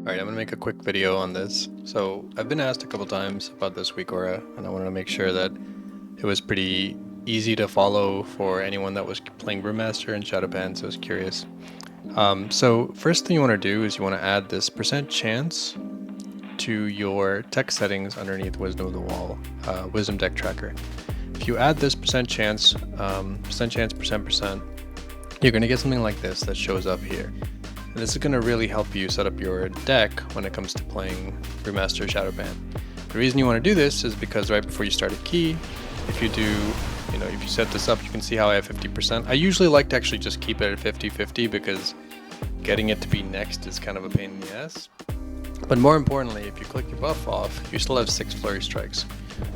Alright, I'm gonna make a quick video on this. So I've been asked a couple times about this week aura, and I wanted to make sure that it was pretty easy to follow for anyone that was playing Brewmaster and Shado-Pan, so I was curious. So first thing you want to do is you want to add this percent chance to your tech settings underneath Wisdom of the Wall, Wisdom Deck Tracker. If you add this percent chance, percent, you're going to get something like this that shows up here. And this is going to really help you set up your deck when it comes to playing Brewmaster Shado-Pan. The reason you want to do this is because right before you start a key, if you do, if you set this up, you can see how I have 50%. I usually like to actually just keep it at 50-50 because getting it to be next is kind of a pain in the ass. But more importantly, if you click your buff off, you still have 6 flurry strikes.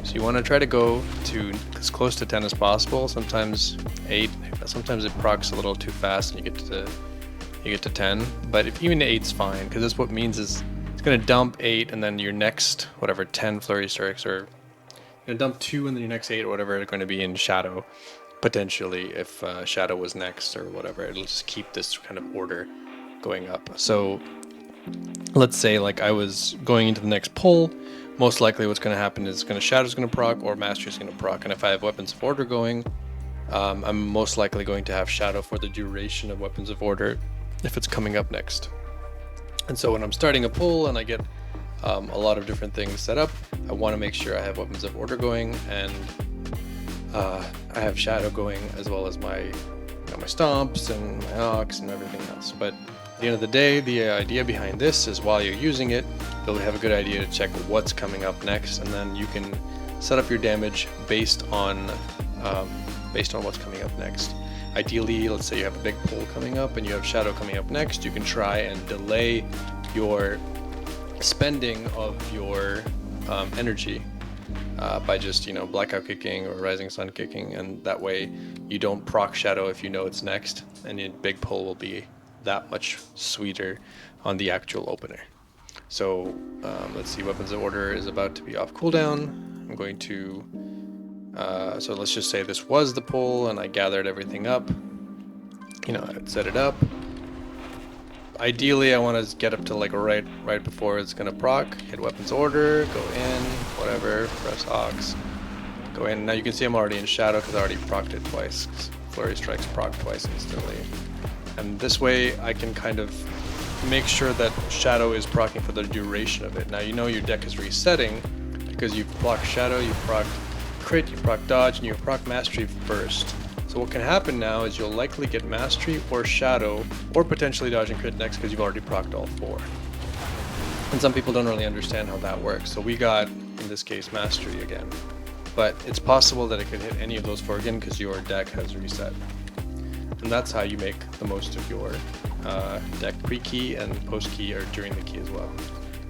So you want to try to go to as close to 10 as possible, sometimes 8, sometimes it procs a little too fast and you get to 10, but if even 8's fine, because this what means is it's going to dump 8 and then your next, 10 flurry strikes, or going to dump 2 and then your next 8 or whatever are going to be in Shadow, potentially, if Shadow was next or whatever. It'll just keep this kind of order going up. So let's say like I was going into the next pull, most likely what's going to happen is Shadow's going to proc or Mastery's going to proc, and if I have Weapons of Order going, I'm most likely going to have Shadow for the duration of Weapons of Order if it's coming up next. And so when I'm starting a pull and I get a lot of different things set up, I want to make sure I have Weapons of Order going and I have Shadow going, as well as my my stomps and my ox and everything else. But at the end of the day, the idea behind this is while you're using it, you'll have a good idea to check what's coming up next, and then you can set up your damage based on what's coming up next. Ideally, let's say you have a big pull coming up and you have Shadow coming up next, you can try and delay your spending of your energy by just blackout kicking or rising sun kicking, and that way you don't proc Shadow if you know it's next, and your big pull will be that much sweeter on the actual opener. So let's see, Weapons of Order is about to be off cooldown. I'm going to so let's just say this was the pull and I gathered everything up. I'd set it up. Ideally, I want to get up to like right before it's gonna proc. Hit Weapons Order, go in, whatever, press Ox, go in. Now you can see I'm already in Shadow because I already procced it twice. Flurry Strikes proc twice instantly. And this way I can kind of make sure that Shadow is proccing for the duration of it. Now your deck is resetting because you've procced Shadow, you've procced crit, you proc dodge, and you proc mastery first. So what can happen now is you'll likely get mastery or Shadow, or potentially dodge and crit next because you've already procced all 4. And some people don't really understand how that works. So we got, in this case, mastery again. But it's possible that it could hit any of those 4 again because your deck has reset. And that's how you make the most of your deck pre-key and post-key, or during the key as well.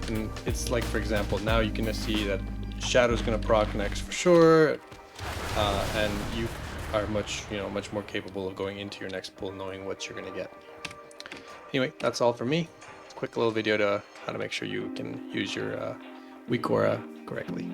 And it's like, for example, now you can see that Shadow's going to proc next for sure, and you are much more capable of going into your next pull knowing what you're going to get. Anyway, that's all from me. It's a quick little video to how to make sure you can use your weak aura correctly.